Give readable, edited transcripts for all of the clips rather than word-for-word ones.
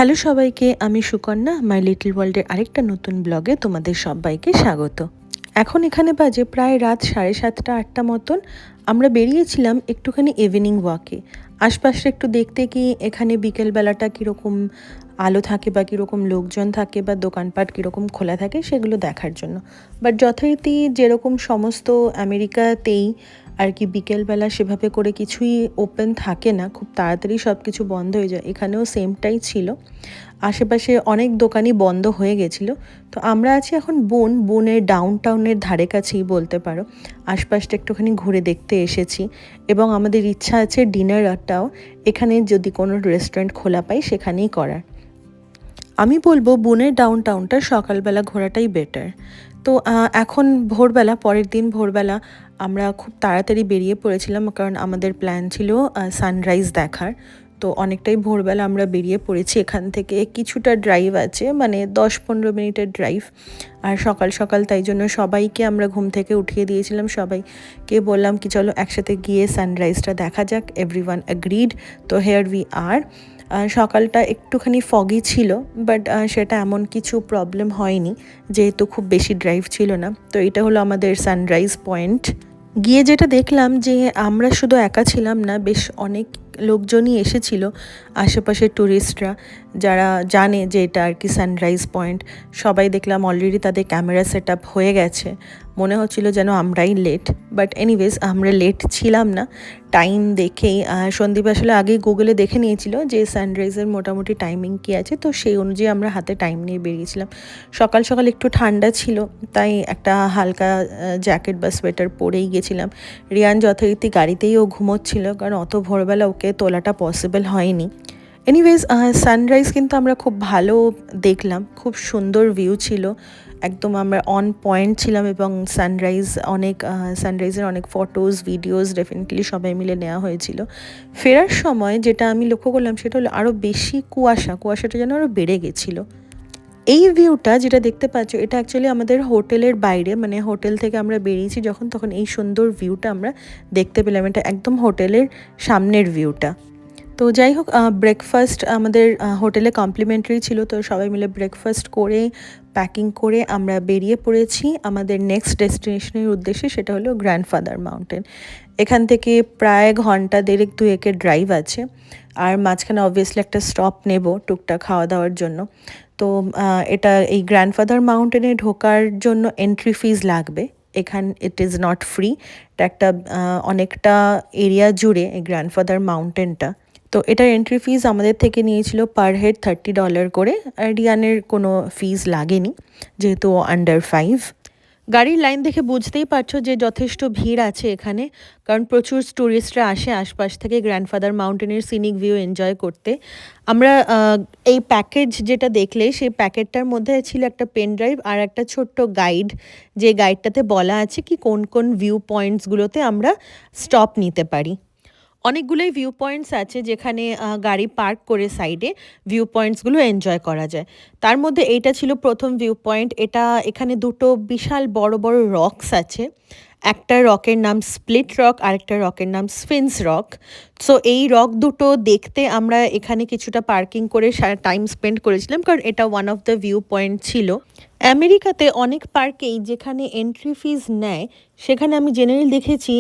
Hello সবাইকে, আমি Sukanya my little ওয়ার্ল্ডের আরেকটা নতুন ব্লগে তোমাদের সবাইকে স্বাগত। এখন এখানে বাজে প্রায় রাত 7:30-8টা মতন। আমরা বেরিয়েছিলাম একটুখানি ইভিনিং ওয়াকে, আশপাশটা একটু দেখতে কি এখানে বিকেলবেলাটা কীরকম আলো থাকে বা কীরকম লোকজন থাকে বা দোকানপাট কীরকম খোলা থাকে সেগুলো দেখার জন্য। বাট যথারীতি যেরকম সমস্ত আমেরিকাতেই আর কি বিকেলবেলা সেভাবে করে কিছুই ওপেন থাকে না, খুব তাড়াতাড়ি সব কিছু বন্ধ হয়ে যায়। এখানেও সেমটাই ছিল, আশেপাশে অনেক দোকানই বন্ধ হয়ে গেছিলো। তো আমরা আছি এখন বোনের ডাউন টাউনের ধারে কাছেই বলতে পারো। আশপাশটা একটুখানি ঘুরে দেখতে এসেছি এবং আমাদের ইচ্ছা আছে ডিনারটাও এখানে যদি কোনো রেস্টুরেন্ট খোলা পাই সেখানেই করার। আমি বলবো বোনের ডাউন টাউনটা সকালবেলা ঘোরাটাই বেটার। তো এখন ভোরবেলা, পরের দিন ভোরবেলা আমরা খুব তাড়াতাড়ি বেরিয়ে পড়েছিলাম, কারণ আমাদের প্ল্যান ছিল সানরাইজ দেখার। তো অনেকটাই ভোরবেলা আমরা বেরিয়ে পড়েছি। এখান থেকে কিছুটা ড্রাইভ আছে, মানে 10-15 মিনিটের ড্রাইভ। আর সকাল সকাল তাই জন্য সবাইকে আমরা ঘুম থেকে উঠিয়ে দিয়েছিলাম, সবাইকে বললাম কি চলো একসাথে গিয়ে সানরাইজটা দেখা যাক। Everyone agreed. তো হেয়ার উই আর। সকালটা একটুখানি ফগি ছিল, বাট সেটা এমন কিছু প্রবলেম হয়নি যেহেতু খুব বেশি ড্রাইভ ছিল না। তো এটা হলো আমাদের সানরাইজ পয়েন্ট। গিয়ে যেটা দেখলাম যে আমরা শুধু একা ছিলাম না, বেশ অনেক লোকজনই এসেছিল, আশেপাশের ট্যুরিস্টরা যারা জানে যে এটা আর কি সানরাইজ পয়েন্ট। সবাই দেখলাম অলরেডি তাদের ক্যামেরা সেট আপ হয়ে গেছে। মনে হচ্ছিল যেন আমরাই লেট, বাট এনিওয়েজ আমরা লেট ছিলাম না। টাইম দেখেই সন্দীপ আসলে আগেই গুগলে দেখে নিয়েছিল যে সানরাইজের মোটামুটি টাইমিং কী আছে, তো সেই অনুযায়ী আমরা হাতে টাইম নিয়ে বেরিয়েছিলাম। সকাল সকাল একটু ঠান্ডা ছিল, তাই একটা হালকা জ্যাকেট বা সোয়েটার পরেই গেছিলাম। রিয়ান যথারীতি গাড়িতেই ও ঘুমোচ্ছিল, কারণ অত ভোরবেলা ওকে তোলাটা পসিবল হয়নি। এনিওয়েজ সানরাইজ কিন্তু আমরা খুব ভালো দেখলাম, খুব সুন্দর ভিউ ছিল, একদম আমরা অন পয়েন্ট ছিলাম এবং সানরাইজের অনেক ফটোজ ভিডিওস ডেফিনেটলি সবাই মিলে নেওয়া হয়েছিল। ফেরার সময় যেটা আমি লক্ষ্য করলাম সেটা হলো আরও বেশি কুয়াশাটা যেন আরও বেড়ে গেছিলো। এই ভিউটা যেটা দেখতে পাচ্ছ এটা অ্যাকচুয়ালি আমাদের হোটেলের বাইরে, মানে হোটেল থেকে আমরা বেরিয়েছি যখন, তখন এই সুন্দর ভিউটা আমরা দেখতে পেলাম। এটা একদম হোটেলের সামনের ভিউটা। তো যাই হোক, ব্রেকফাস্ট আমাদের হোটেলে কমপ্লিমেন্টারি ছিল, তো সবাই মিলে ব্রেকফাস্ট করে প্যাকিং করে আমরা বেরিয়ে পড়েছি আমাদের নেক্সট ডেস্টিনেশনের উদ্দেশ্যে। সেটা হলো গ্র্যান্ডফাদার মাউন্টেন। এখান থেকে প্রায় ঘন্টা দেড়েক দুয়েকের ড্রাইভ আছে, আর মাঝখানে অবভিয়াসলি একটা স্টপ নেব টুকটাক খাওয়া দাওয়ার জন্য। তো এই গ্র্যান্ডফাদার মাউন্টেনে ঢোকার জন্য এন্ট্রি ফিজ লাগবে। It is not free. এটা একটা অনেকটা এরিয়া জুড়ে এই গ্র্যান্ডফাদার মাউন্টেনটা। তো এটার এন্ট্রি ফিজ আমাদের থেকে নিয়েছিল পার হেড $30 করে, আর রিয়ানের কোনো ফিজ লাগেনি যেহেতু আন্ডার 5। গাড়ির লাইন দেখে বুঝতেই পারছো যে যথেষ্ট ভিড় আছে এখানে, কারণ প্রচুর ট্যুরিস্টরা আসে আশপাশ থেকে গ্র্যান্ডফাদার মাউন্টেনের সিনিক ভিউ এনজয় করতে। আমরা এই প্যাকেজ যেটা দেখলে সেই প্যাকেটটার মধ্যে ছিল একটা পেন ড্রাইভ আর একটা ছোট্ট গাইড, যে গাইডটাতে বলা আছে কি কোন কোন ভিউ পয়েন্টসগুলোতে আমরা স্টপ নিতে পারি। অনেকগুলোই ভিউ পয়েন্টস আছে যেখানে গাড়ি পার্ক করে সাইডে ভিউ পয়েন্টসগুলো এনজয় করা যায়। তার মধ্যে এইটা ছিল প্রথম ভিউ পয়েন্ট। এখানে দুটো বিশাল বড় বড় রকস আছে। একটা রকের নাম স্প্লিট রক, আরেকটা রকের নাম স্ফিন্স রক। সো এই রক দুটো দেখতে আমরা এখানে কিছুটা পার্কিং করে টাইম স্পেন্ড করেছিলাম, কারণ এটা one of the view point ছিল। আমেরিকাতে অনেক পার্কেই যেখানে এন্ট্রি ফিজ নেয়, সেখানে আমি জেনারেলি দেখেছি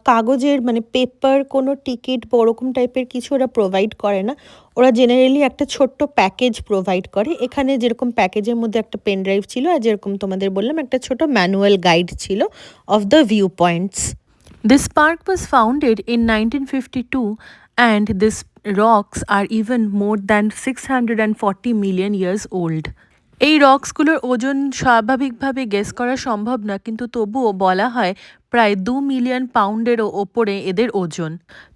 কাগজের মানে পেপার কোনো টিকিট বা ওরকম টাইপের কিছু ওরা প্রোভাইড করে না। ওরা জেনারেলি একটা ছোট্ট প্যাকেজ প্রোভাইড করে। এখানে যেরকম প্যাকেজের মধ্যে একটা পেন ড্রাইভ ছিল, আর যেরকম তোমাদের বললাম একটা ছোট ম্যানুয়াল গাইড ছিল of the viewpoints. This park was founded in 1952 and these rocks are even more than 640 million years old. এই রক্সগুলোর ওজন স্বাভাবিকভাবে গেস করা সম্ভব না, কিন্তু তবুও বলা হয় প্রায় 2 মিলিয়ন পাউন্ডেরও ওপরে এদের ওজন।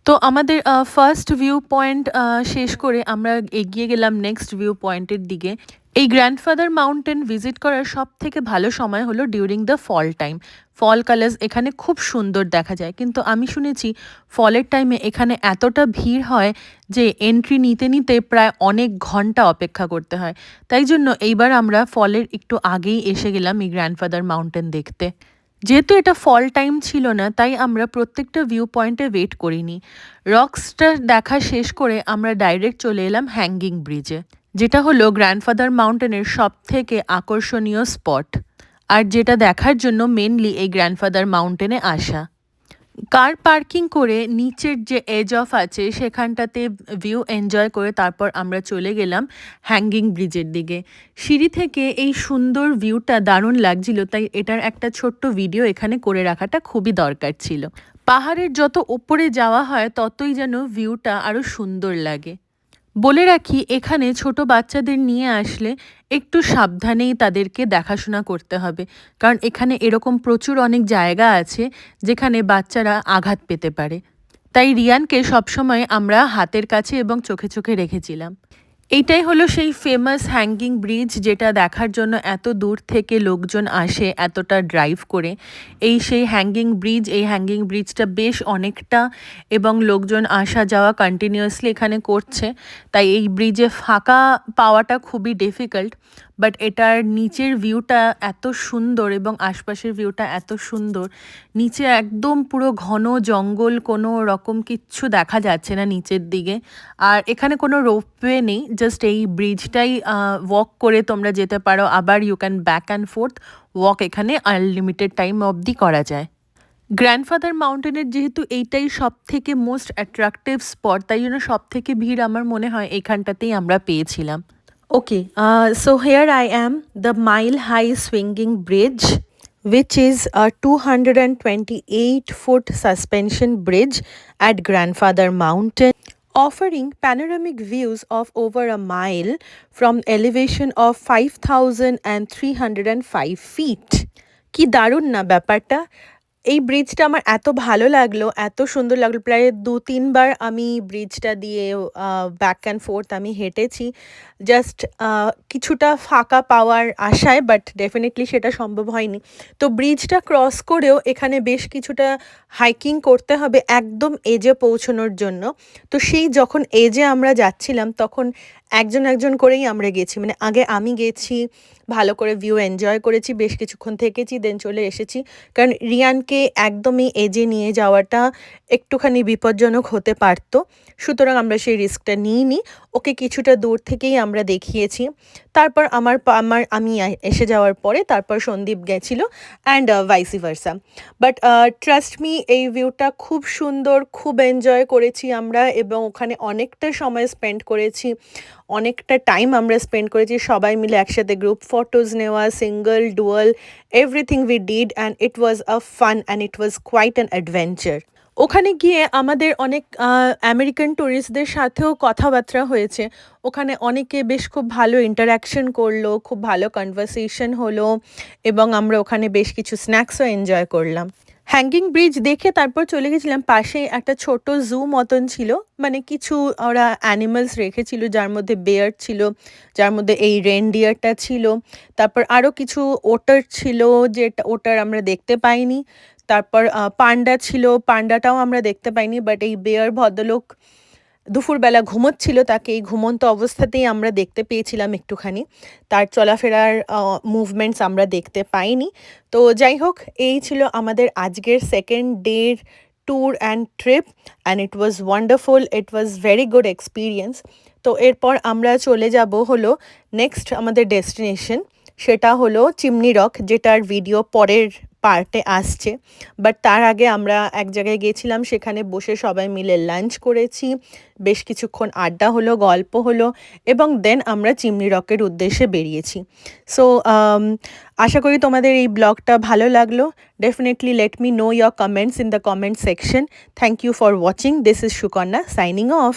তো আমাদের ফার্স্ট ভিউ পয়েন্ট শেষ করে আমরা এগিয়ে গেলাম নেক্সট ভিউ পয়েন্টের দিকে। এই গ্র্যান্ডফাদার মাউন্টেন ভিজিট করার সব থেকে ভালো সময় হলো during the fall time. Fall colours এখানে খুব সুন্দর দেখা যায়, কিন্তু আমি শুনেছি ফলের টাইমে এখানে এতটা ভিড় হয় যে এন্ট্রি নিতে নিতে প্রায় অনেক ঘন্টা অপেক্ষা করতে হয়। তাই জন্য এইবার আমরা ফলের একটু আগেই এসে গেলাম এই গ্র্যান্ডফাদার মাউন্টেন দেখতে। যেহেতু এটা ফল টাইম ছিল না, তাই আমরা প্রত্যেকটা ভিউ পয়েন্টে ওয়েট করিনি। রক্সটা দেখা শেষ করে আমরা ডাইরেক্ট চলে এলাম হ্যাঙ্গিং ব্রিজে। যেটা হলো গ্র্যান্ডফাদার মাউন্টেনের সবথেকে আকর্ষণীয় স্পট, আর যেটা দেখার জন্য মেনলি এই গ্র্যান্ডফাদার মাউন্টেনে আসা। কার পার্কিং করে নিচের যে এজ অফ আছে সেখানটাতে ভিউ এনজয় করে তারপর আমরা চলে গেলাম হ্যাঙ্গিং ব্রিজের দিকে। সিঁড়ি থেকে এই সুন্দর ভিউটা দারুণ লাগছিল, তাই এটার একটা ছোট্ট ভিডিও এখানে করে রাখাটা খুবই দরকার ছিল। পাহাড়ের যত ওপরে যাওয়া হয় ততই যেন ভিউটা আরও সুন্দর লাগে। বলে রাখি, এখানে ছোট বাচ্চাদের নিয়ে আসলে একটু সাবধানেই তাদেরকে দেখাশোনা করতে হবে, কারণ এখানে এরকম প্রচুর অনেক জায়গা আছে যেখানে বাচ্চারা আঘাত পেতে পারে। তাই রিয়ানকে সবসময় আমরা হাতের কাছে এবং চোখে চোখে রেখেছিলাম। এইটাই হলো সেই ফেমাস হ্যাঙ্গিং ব্রিজ, যেটা দেখার জন্য এত দূর থেকে লোকজন আসে এতটা ড্রাইভ করে। এই সেই হ্যাঙ্গিং ব্রিজ, এই হ্যাঙ্গিং ব্রিজটা বেশ অনেকটা, এবং লোকজন আসা যাওয়া কন্টিনিউয়াসলি এখানে করছে, তাই এই ব্রিজে ফাঁকা পাওয়াটা খুবই ডিফিকাল্ট। বাট এটার নিচের ভিউটা এত সুন্দর এবং আশপাশের ভিউটা এত সুন্দর। নিচে একদম পুরো ঘন জঙ্গল, কোনো রকম কিচ্ছু দেখা যাচ্ছে না নিচের দিকে। আর এখানে কোনো রোপওয়ে নেই, জাস্ট এই ব্রিজটাই ওয়াক করে তোমরা যেতে পারো, আবার you can back and forth walk এখানে আনলিমিটেড টাইম অবধি করা যায়। গ্র্যান্ডফাদার মাউন্টেনের যেহেতু এইটাই সব থেকে মোস্ট অ্যাট্রাকটিভ স্পট, তাই জন্য সব থেকে ভিড় আমার মনে হয় এইখানটাতেই আমরা পেয়েছিলাম। Okay, so here I am, the Mile High Swinging Bridge, which is a 228-foot suspension bridge at Grandfather Mountain, offering panoramic views of over a mile from elevation of 5,305 feet. কি দারুণ না ব্যাপারটা! এই ব্রিজটা আমার এত ভালো লাগলো, এত সুন্দর লাগলো। প্রায় ২-৩ বার আমি ব্রিজটা দিয়ে ব্যাক অ্যান্ড ফোর্থ আমি হেঁটেছি, জাস্ট কিছুটা ফাঁকা পাওয়ার আশায়, বাট ডেফিনেটলি সেটা সম্ভব হয়নি। তো ব্রিজটা ক্রস করেও এখানে বেশ কিছুটা হাইকিং করতে হবে একদম এজে পৌঁছানোর জন্য। তো সেই যখন এজে আমরা যাচ্ছিলাম তখন একজন একজন করেই আমরা গেছি, মানে আগে আমি গেছি, ভালো করে ভিউ এনজয় করেছি, বেশ কিছুক্ষণ থেকেছি, দেন চলে এসেছি, কারণ রিয়ানকে একদমই এজে নিয়ে যাওয়াটা একটুখানি বিপজ্জনক হতে পারত। সুতরাং আমরা সেই রিস্কটা নিইনি, ওকে কিছুটা দূর থেকেই আমরা দেখিয়েছি। তারপর আমি এসে যাওয়ার পরে তারপর সন্দীপ গেছিলো, and vice versa. But trust me, এই ভিউটা খুব সুন্দর, খুব এনজয় করেছি আমরা, এবং ওখানে অনেকটা সময় স্পেন্ড করেছি, অনেকটা টাইম আমরা স্পেন্ড করেছি সবাই মিলে একসাথে, গ্রুপ ফটোজ নেওয়া, single, dual, everything we did, and it was a fun and it was quite an adventure. ওখানে গিয়ে আমাদের অনেক আমেরিকান ট্যুরিস্টদের সাথেও কথাবার্তা হয়েছে। ওখানে অনেকে বেশ খুব ভালো ইন্টারাকশন করলো, খুব ভালো কনভারসেশন হলো, এবং আমরা ওখানে বেশ কিছু স্ন্যাক্সও এনজয় করলাম। হ্যাঙ্গিং ব্রিজ দেখে তারপর চলে গেছিলাম, পাশেই একটা ছোট জু মতন ছিল, মানে কিছু ওরা অ্যানিমালস রেখেছিল, যার মধ্যে বেয়ার ছিল, যার মধ্যে এই রেনডিয়ারটা ছিল, তারপর আরও কিছু ওটার ছিল, যেটা ওটার আমরা দেখতে পাইনি। তারপর পান্ডা ছিল, পান্ডাটাও আমরা দেখতে পাইনি, বাট এই বেয়ার ভদ্রলোক দুপুরবেলা ঘুমোচ্ছিল, তাকে এই ঘুমন্ত অবস্থাতেই আমরা দেখতে পেয়েছিলাম একটুখানি, তার চলাফেরার মুভমেন্টস আমরা দেখতে পাইনি। তো যাই হোক, এই ছিল আমাদের আজকের সেকেন্ড ডের tour and trip, and it was wonderful, it was very good experience. তো এরপর আমরা চলে যাব হলো নেক্সট আমাদের ডেস্টিনেশন, সেটা হলো চিমনি রক, যেটার ভিডিও পরের পার্টে আসছে। বাট তার আগে আমরা এক জায়গায় গেছিলাম, সেখানে বসে সবাই মিলে লাঞ্চ করেছি, বেশ কিছুক্ষণ আড্ডা হলো, গল্প হলো, এবং দেন আমরা চিমনি রকের উদ্দেশ্যে বেরিয়েছি। সো আশা করি তোমাদের এই ব্লগটা ভালো লাগলো। Definitely let me know your comments in the comment section. Thank you for watching. This is Sukanya signing of.